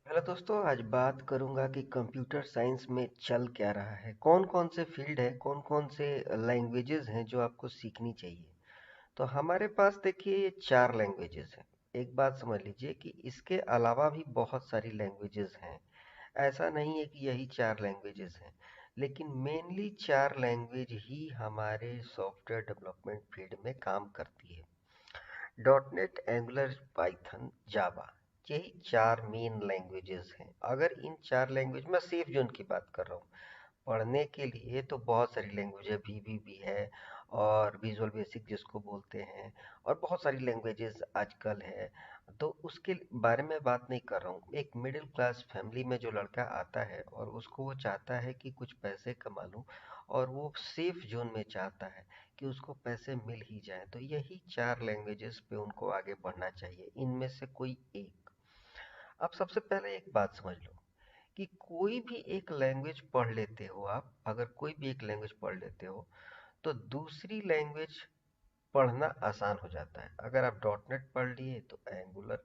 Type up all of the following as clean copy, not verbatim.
Hello दोस्तों, आज बात करूंगा कि कंप्यूटर साइंस में चल क्या रहा है। कौन कौन से फील्ड है, कौन कौन से लैंग्वेजेस हैं जो आपको सीखनी चाहिए। तो हमारे पास देखिए ये 4 लैंग्वेजेस हैं। एक बात समझ लीजिए कि इसके अलावा भी बहुत सारी लैंग्वेजेस हैं। ऐसा नहीं है कि यही 4 लैंग्वेजेस हैं, लेकिन मेनली 4 लैंग्वेज ही हमारे सॉफ्टवेयर डेवलपमेंट फील्ड में काम करती है। डॉट नेट, एंगुलर, पाइथन, जावा, यही 4 मेन लैंग्वेजेस हैं। अगर इन 4 लैंग्वेज में सेफ जोन की बात कर रहा हूँ, पढ़ने के लिए तो बहुत सारी लैंग्वेज है, वीबी भी है और विजुअल बेसिक जिसको बोलते हैं, और बहुत सारी लैंग्वेजेस आजकल है। तो उसके बारे में बात नहीं कर रहा हूँ। एक मिडिल क्लास फैमिली में जो लड़का आता है और उसको वो चाहता है कि कुछ पैसे कमा लूँ, और वो सेफ जोन में चाहता है कि उसको पैसे मिल ही जाए, तो यही 4 लैंग्वेजेस पे उनको आगे बढ़ना चाहिए, इनमें से कोई एक। अब सबसे पहले एक बात समझ लो कि कोई भी एक लैंग्वेज पढ़ लेते हो आप, अगर कोई भी एक लैंग्वेज पढ़ लेते हो तो दूसरी लैंग्वेज पढ़ना आसान हो जाता है। अगर आप डॉट नेट पढ़ लिए तो एंगुलर,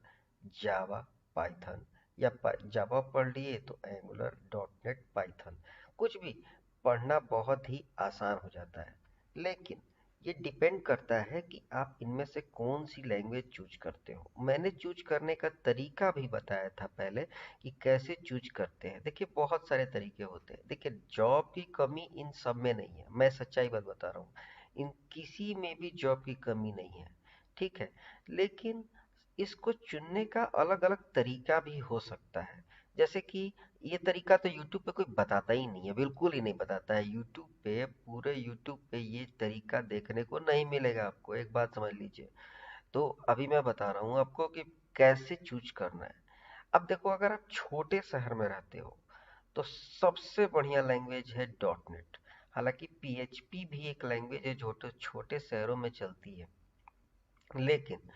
जावा, पाइथन, या जावा पढ़ लिए तो एंगुलर, डॉट नेट, पाइथन, कुछ भी पढ़ना बहुत ही आसान हो जाता है। लेकिन ये डिपेंड करता है कि आप इनमें से कौन सी लैंग्वेज चूज करते हो। मैंने चूज करने का तरीका भी बताया था पहले कि कैसे चूज करते हैं। देखिए बहुत सारे तरीके होते हैं। देखिए जॉब की कमी इन सब में नहीं है, मैं सच्चाई बात बता रहा हूँ। इन किसी में भी जॉब की कमी नहीं है, ठीक है। लेकिन इसको चुनने का अलग अलग तरीका भी हो सकता है। जैसे कि ये तरीका तो यूट्यूब पे कोई बताता ही नहीं है, बिल्कुल ही नहीं बताता है। यूट्यूब पे, पूरे यूट्यूब पे ये तरीका देखने को नहीं मिलेगा आपको, एक बात समझ लीजिए। तो अभी मैं बता रहा हूँ आपको कि कैसे चूज करना है। अब देखो, अगर आप छोटे शहर में रहते हो तो सबसे बढ़िया लैंग्वेज है डॉट नेट। हालांकि पीएचपी भी एक लैंग्वेज है, छोटे छोटे शहरों में चलती है, लेकिन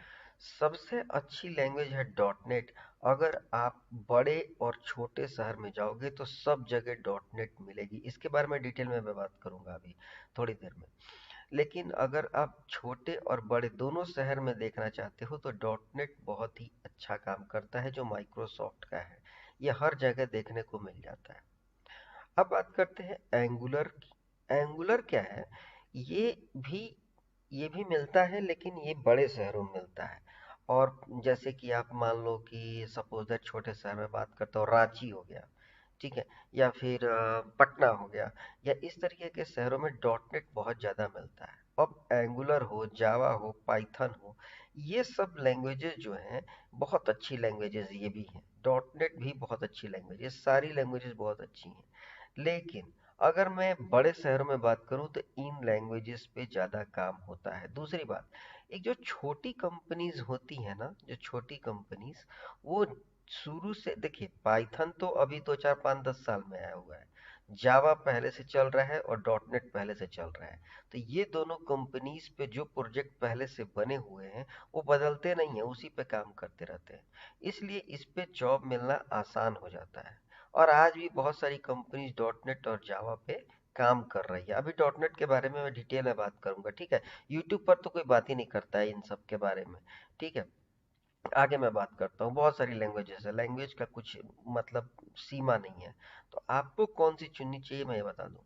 सबसे अच्छी लैंग्वेज है डॉट नेट। अगर आप बड़े और छोटे शहर में जाओगे तो सब जगह डॉट नेट मिलेगी। इसके बारे में डिटेल में मैं बात करूंगा अभी थोड़ी देर में। लेकिन अगर आप छोटे और बड़े दोनों शहर में देखना चाहते हो तो डॉट नेट बहुत ही अच्छा काम करता है, जो माइक्रोसॉफ्ट का है। यह हर जगह देखने को मिल जाता है। अब बात करते हैं एंगुलर की। एंगुलर क्या है? ये भी ये भी मिलता है, लेकिन ये बड़े शहरों में मिलता है। और जैसे कि आप मान लो कि सपोज दैट छोटे शहर में बात करता हूँ, रांची हो गया, ठीक है, या फिर पटना हो गया, या इस तरीके के शहरों में डॉट नेट बहुत ज़्यादा मिलता है। अब एंगुलर हो, जावा हो, पाइथन हो, ये सब लैंग्वेजेस जो हैं बहुत अच्छी लैंग्वेजेस ये भी हैं। डॉट नेट भी बहुत अच्छी लैंग्वेज है, सारी लैंग्वेजेस बहुत अच्छी हैं। लेकिन अगर मैं बड़े शहरों में बात करूं तो इन लैंग्वेजेस पे ज़्यादा काम होता है। दूसरी बात, एक जो छोटी कंपनीज होती है ना, जो छोटी कंपनीज, वो शुरू से देखिए, पाइथन तो अभी 2 4 5 10 साल में आया हुआ है, जावा पहले से चल रहा है और डॉट नेट पहले से चल रहा है। तो ये दोनों कंपनीज पे जो प्रोजेक्ट पहले से बने हुए हैं वो बदलते नहीं है, उसी पे काम करते रहते हैं। इसलिए इस पे जॉब मिलना आसान हो जाता है। और आज भी बहुत सारी कंपनीज डॉट नेट और जावा पे काम कर रही है। अभी डॉट नेट के बारे में मैं डिटेल में बात करूंगा, ठीक है। यूट्यूब पर तो कोई बात ही नहीं करता है इन सब के बारे में, ठीक है। आगे मैं बात करता हूँ। बहुत सारी लैंग्वेजेस है, लैंग्वेज का कुछ मतलब सीमा नहीं है। तो आपको कौन सी चुननी चाहिए मैं ये बता दूं।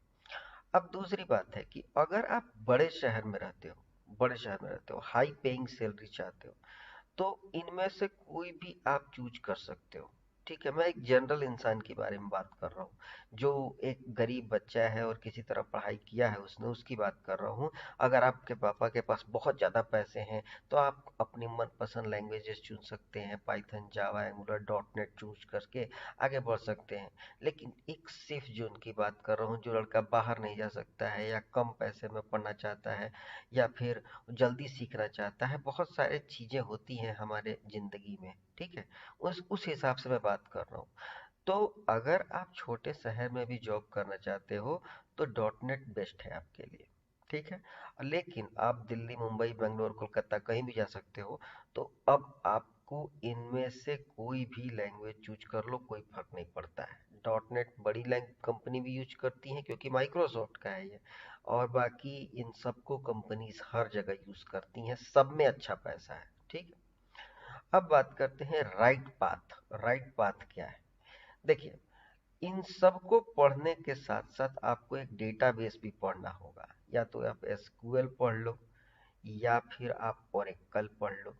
अब दूसरी बात है कि अगर आप बड़े शहर में रहते हो, बड़े शहर में रहते हो, हाई पेइंग सैलरी चाहते हो, तो इनमें से कोई भी आप चूज कर सकते हो, ठीक है। मैं एक जनरल इंसान के बारे में बात कर रहा हूँ, जो एक गरीब बच्चा है और किसी तरह पढ़ाई किया है उसने, उसकी बात कर रहा हूँ। अगर आपके पापा के पास बहुत ज़्यादा पैसे हैं तो आप अपनी मनपसंद लैंग्वेजेस चुन सकते हैं, पाइथन, जावा, एंगुलर, डॉट नेट चूज करके आगे बढ़ सकते हैं। लेकिन एक सेफ जोन की बात कर रहा हूँ, जो लड़का बाहर नहीं जा सकता है, या कम पैसे में पढ़ना चाहता है, या फिर जल्दी सीखना चाहता है। बहुत सारी चीज़ें होती हैं हमारे ज़िंदगी में, ठीक है। उस हिसाब से मैं बात कर रहा हूँ। तो अगर आप छोटे शहर में भी जॉब करना चाहते हो तो डॉट नेट बेस्ट है आपके लिए, ठीक है। लेकिन आप दिल्ली, मुंबई, बेंगलोर, कोलकाता कहीं भी जा सकते हो। तो अब आपको इनमें से कोई भी लैंग्वेज चूज कर लो, कोई फर्क नहीं पड़ता है। डॉट नेट बड़ी लैंग कंपनी भी यूज करती हैं क्योंकि माइक्रोसॉफ्ट का है ये, और बाकी इन सबको कंपनीज हर जगह यूज करती हैं, सब में अच्छा पैसा है, ठीक है। अब बात करते हैं राइट पाथ। राइट पाथ क्या है? देखिए, इन सब को पढ़ने के साथ साथ आपको एक डेटाबेस भी पढ़ना होगा। या तो आप एसक्यूएल पढ़ लो, या फिर आप ओरेकल पढ़ लो।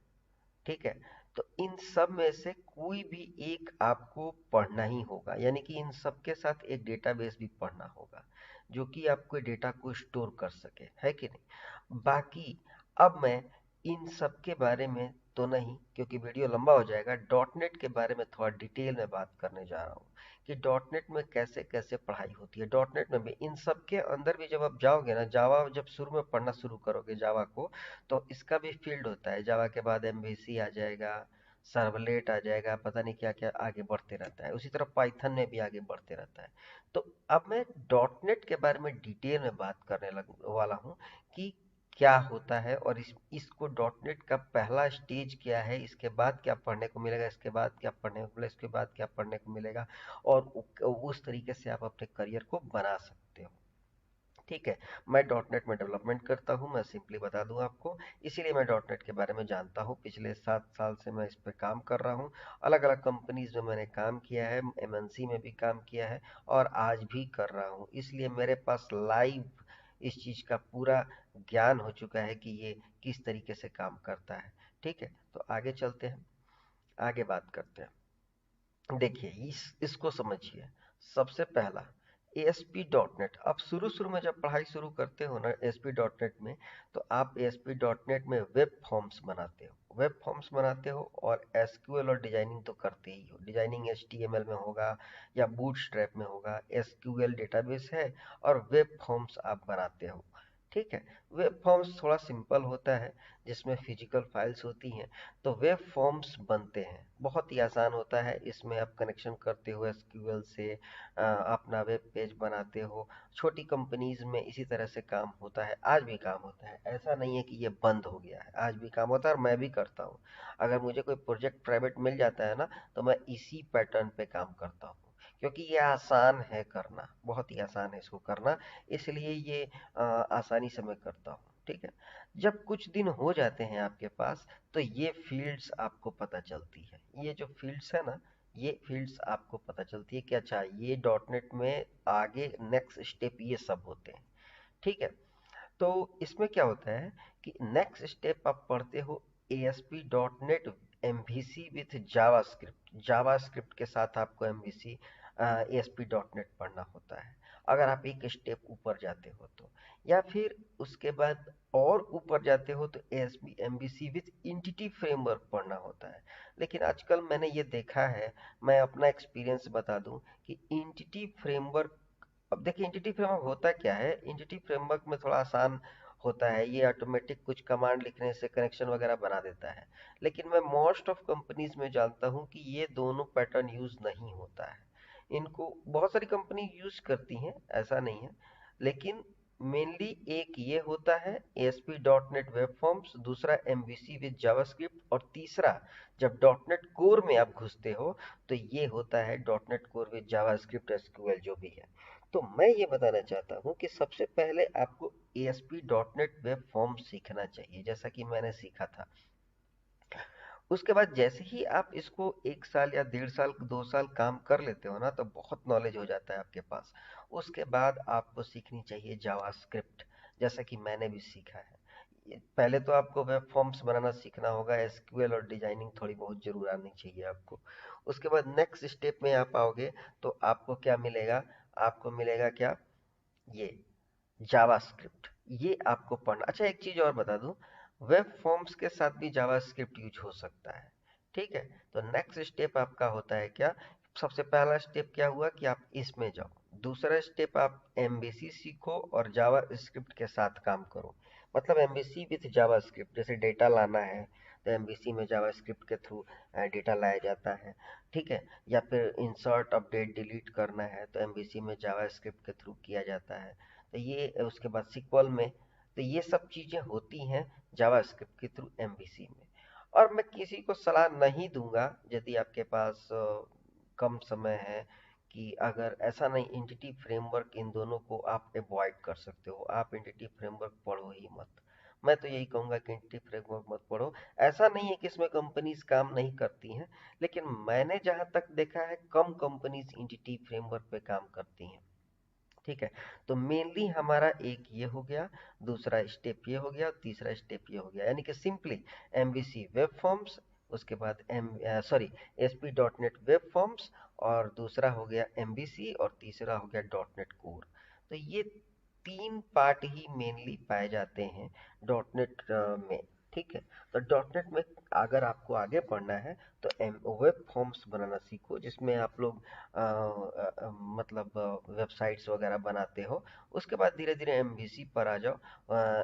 ठीक है। तो इन सब में से कोई भी एक आपको पढ़ना ही होगा, यानी कि इन सब के साथ एक डेटाबेस भी पढ़ना होगा जो कि आपको डेटा को स्टोर कर सके, है कि नहीं। बाकी अब मैं इन सब के बारे में तो नहीं, क्योंकि वीडियो लंबा हो जाएगा, डॉट नेट के बारे में थोड़ा डिटेल में बात करने जा रहा हूँ कि डॉट नेट में कैसे कैसे पढ़ाई होती है। डॉट नेट में भी इन सब के अंदर भी जब आप जाओगे ना, जावा जब शुरू में पढ़ना शुरू करोगे जावा को, तो इसका भी फील्ड होता है। जावा के बाद एमवीसी आ जाएगा, सर्वलेट आ जाएगा, पता नहीं क्या क्या आगे बढ़ते रहता है। उसी तरह पाइथन में भी आगे बढ़ते रहता है। तो अब मैं डॉट नेट के बारे में डिटेल में बात करने लग वाला हूँ कि क्या होता है, और इसको डॉट नेट का पहला स्टेज क्या है, इसके बाद क्या पढ़ने को मिलेगा, इसके बाद क्या पढ़ने को मिलेगा, इसके बाद क्या पढ़ने को मिलेगा, और उस तरीके से आप अपने करियर को बना सकते हो। ठीक है। मैं डॉट नेट में डेवलपमेंट करता हूँ, मैं सिंपली बता दूं आपको, इसीलिए मैं डॉट नेट के बारे में जानता हूँ। पिछले 7 साल से मैं इस पर काम कर रहा हूँ। अलग अलग कंपनीज में मैंने काम किया है, एमएनसी में भी काम किया है, और आज भी कर रहा हूँ। इसलिए मेरे पास लाइव इस चीज़ का पूरा ज्ञान हो चुका है कि ये किस तरीके से काम करता है। ठीक है। तो आगे चलते हैं, आगे बात करते हैं। देखिए, इसको समझिए। सबसे पहला, एएसपी डॉट नेट। आप शुरू शुरू में जब पढ़ाई शुरू करते हो ना एएसपी डॉट नेट में, तो आप एएसपी डॉट नेट में वेब फॉर्म्स बनाते हो, वेब फॉर्म्स बनाते हो, और एसक्यूएल और डिजाइनिंग तो करते ही हो। डिजाइनिंग एचटीएमएल में होगा या बूटस्ट्रैप में होगा, एसक्यूएल डेटाबेस है, और वेब फॉर्म्स आप बनाते हो। ठीक है। वेब फॉर्म्स थोड़ा सिंपल होता है, जिसमें फिजिकल फाइल्स होती हैं। तो वेब फॉर्म्स बनते हैं, बहुत ही आसान होता है। इसमें आप कनेक्शन करते हो एसक्यूएल से, अपना वेब पेज बनाते हो। छोटी कंपनीज में इसी तरह से काम होता है, आज भी काम होता है। ऐसा नहीं है कि ये बंद हो गया है, आज भी काम होता है, और मैं भी करता हूँ। अगर मुझे कोई प्रोजेक्ट प्राइवेट मिल जाता है ना, तो मैं इसी पैटर्न पे काम करता हूँ, क्योंकि ये आसान है करना, बहुत ही आसान है इसको करना। इसलिए ये आसानी से मैं करता हूँ। ठीक है। जब कुछ दिन हो जाते हैं आपके पास, तो ये फील्ड्स आपको पता चलती है। ये जो फील्ड्स है ना, ये फील्ड्स आपको पता चलती है कि अच्छा, ये डॉट नेट में आगे नेक्स्ट स्टेप ये सब होते हैं। ठीक है। तो इसमें क्या होता है कि नेक्स्ट स्टेप आप पढ़ते हो ASP dot net MVC with JavaScript. JavaScript के साथ आपको एमवीसी एएसपी डॉट नेट पढ़ना होता है, अगर आप एक स्टेप ऊपर जाते हो तो। या फिर उसके बाद और ऊपर जाते हो तो ASP MVC with entity framework पढ़ना होता है। लेकिन आजकल मैंने ये देखा है, मैं अपना एक्सपीरियंस बता दूं कि इंटिटी फ्रेमवर्क, अब देखिए एंटिटी फ्रेमवर्क होता क्या है। एंटिटी फ्रेमवर्क में थोड़ा आसान होता है, ये ऑटोमेटिक कुछ कमांड लिखने से कनेक्शन वगैरह बना देता है। लेकिन मैं मोस्ट ऑफ कंपनीज में जानता हूँ कि ये दोनों पैटर्न यूज नहीं होता है। इनको बहुत सारी कंपनी यूज करती हैं, ऐसा नहीं है, लेकिन मेनली एक ये होता है ASP dot net web forms, दूसरा एमवीसी विद जावास्क्रिप्ट, और तीसरा जब डॉट नेट कोर में आप घुसते हो, तो ये होता है dot net core with JavaScript SQL जो भी है। तो मैं ये बताना चाहता हूँ कि सबसे पहले आपको ASP dot net web form सीखना चाहिए, जैसा कि मैंने सीखा था। उसके बाद जैसे ही आप इसको 1 साल या 1.5 साल 2 साल काम कर लेते हो ना, तो बहुत नॉलेज हो जाता है आपके पास। उसके बाद आपको सीखनी चाहिए जावास्क्रिप्ट, जैसा कि मैंने भी सीखा है। पहले तो आपको वेब फॉर्म्स बनाना सीखना होगा, एसक्यूएल और डिजाइनिंग थोड़ी बहुत जरूर आनी चाहिए आपको। उसके बाद नेक्स्ट स्टेप में आप आओगे, तो आपको क्या मिलेगा, आपको मिलेगा क्या, ये जावास्क्रिप्ट। ये आपको पढ़ना। अच्छा, एक चीज और बता दूं, वेब फॉर्म्स के साथ भी जावास्क्रिप्ट यूज हो सकता है। ठीक है। तो नेक्स्ट स्टेप आपका होता है क्या, सबसे पहला स्टेप क्या हुआ कि आप इसमें जाओ। दूसरा स्टेप, आप एमवीसी सीखो और जावा स्क्रिप्ट के साथ काम करो। मतलब एमवीसी विथ जावा स्क्रिप्ट, जैसे डेटा लाना है तो एमवीसी में जावा स्क्रिप्ट के थ्रू डेटा लाया जाता है। ठीक है। या फिर इंसर्ट अपडेट डिलीट करना है तो एमवीसी में जावा स्क्रिप्ट के थ्रू किया जाता है। तो ये उसके बाद सिक्वल में, तो ये सब चीजें होती हैं जावास्क्रिप्ट के थ्रू एमवीसी में। और मैं किसी को सलाह नहीं दूंगा, यदि आपके पास कम समय है, कि अगर ऐसा नहीं, एंटिटी फ्रेमवर्क इन दोनों को आप अवॉइड कर सकते हो, आप एंटिटी फ्रेमवर्क पढ़ो ही मत। मैं तो यही कहूंगा कि एंटिटी फ्रेमवर्क मत पढ़ो। ऐसा नहीं है कि इसमें कंपनीज काम नहीं करती हैं, लेकिन मैंने जहां तक देखा है कम कंपनीज एंटिटी फ्रेमवर्क पे काम करती हैं। ठीक है। तो मेनली हमारा एक ये हो गया, दूसरा स्टेप ये हो गया, तीसरा स्टेप ये हो गया, यानी कि सिंपली एमवीसी वेब फॉर्म्स, उसके बाद SP dot net web forms, और दूसरा हो गया एमवीसी, और तीसरा हो गया डॉट नेट कोर। तो ये तीन पार्ट ही मेनली पाए जाते हैं डॉट नेट में। ठीक है। तो डॉट नेट में अगर आपको आगे पढ़ना है तो वेब फॉर्म्स बनाना सीखो, जिसमें आप लोग मतलब वेबसाइट्स वगैरह बनाते हो। उसके बाद धीरे धीरे एमवीसी पर आ जाओ,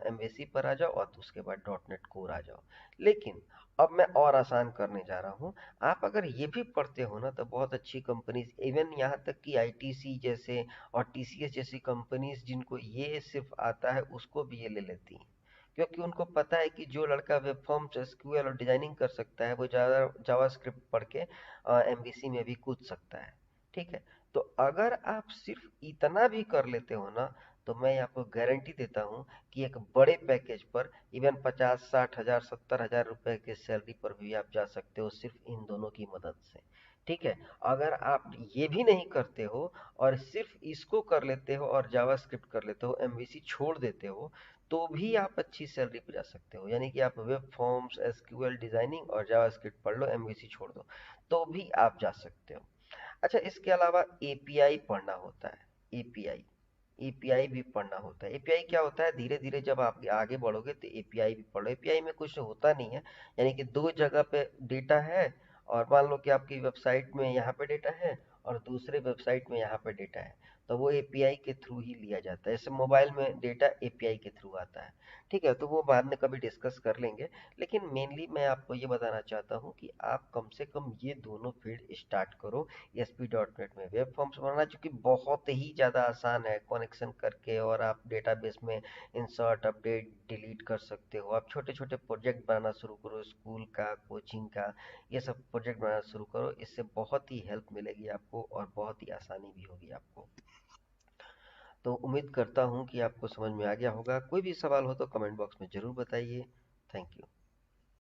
एमवीसी पर आ जाओ, और उसके बाद डॉट नेट कोर आ जाओ। लेकिन अब मैं और आसान करने जा रहा हूँ। आप अगर ये भी पढ़ते हो ना, तो बहुत अच्छी कंपनीज, इवन यहाँ तक कि आईटीसी जैसे और टीसीएस जैसी कंपनीज, जिनको ये सिर्फ आता है उसको भी ये ले लेती हैं, क्योंकि उनको पता है कि जो लड़का वेब फॉर्म्स, एसक्यूएल और डिजाइनिंग कर सकता है, वो जावास्क्रिप्ट पढ़ के एमवीसी में भी कूद सकता है। ठीक है। तो अगर आप सिर्फ इतना भी कर लेते हो ना, तो मैं आपको गारंटी देता हूँ कि एक बड़े पैकेज पर, इवन 50-60 हजार 70 हजार रुपए के सैलरी पर भी आप जा सकते हो, सिर्फ इन दोनों की मदद से। ठीक है। अगर आप ये भी नहीं करते हो और सिर्फ इसको कर लेते हो और जावास्क्रिप्ट कर लेते हो, एमवीसी छोड़ देते हो, तो भी आप अच्छी सैलरी पे जा सकते हो। यानी कि आप वेब फॉर्म्स, एसक्यूएल डिजाइनिंग और जावास्क्रिप्ट पढ़ लो, एमवीसी छोड़ दो, तो भी आप जा सकते हो। अच्छा, इसके अलावा एपीआई पढ़ना होता है। एपीआई एपीआई भी पढ़ना होता है। एपीआई क्या होता है, धीरे धीरे जब आप आगे बढ़ोगे तो एपीआई भी पढ़ो। एपीआई में कुछ होता नहीं है, यानी कि दो जगह पे डेटा है, और मान लो कि आपकी वेबसाइट में यहाँ पे डेटा है और दूसरे वेबसाइट में यहाँ पे डेटा है, तो वो एपीआई के थ्रू ही लिया जाता है। जैसे मोबाइल में डेटा एपीआई के थ्रू आता है। ठीक है। तो वो बाद में कभी डिस्कस कर लेंगे, लेकिन मेनली मैं आपको ये बताना चाहता हूँ कि आप कम से कम ये दोनों फील्ड स्टार्ट करो। एसपी डॉट नेट में वेब फॉर्म्स बनाना, जो कि बहुत ही ज़्यादा आसान है, कनेक्शन करके और आप डेटाबेस में इंसर्ट, अपडेट, डिलीट कर सकते हो। आप छोटे छोटे प्रोजेक्ट बनाना शुरू करो, स्कूल का, कोचिंग का, ये सब प्रोजेक्ट बनाना शुरू करो। इससे बहुत ही हेल्प मिलेगी आपको और बहुत ही आसानी भी होगी आपको। तो उम्मीद करता हूँ कि आपको समझ में आ गया होगा। कोई भी सवाल हो तो कमेंट बॉक्स में ज़रूर बताइए। Thank you.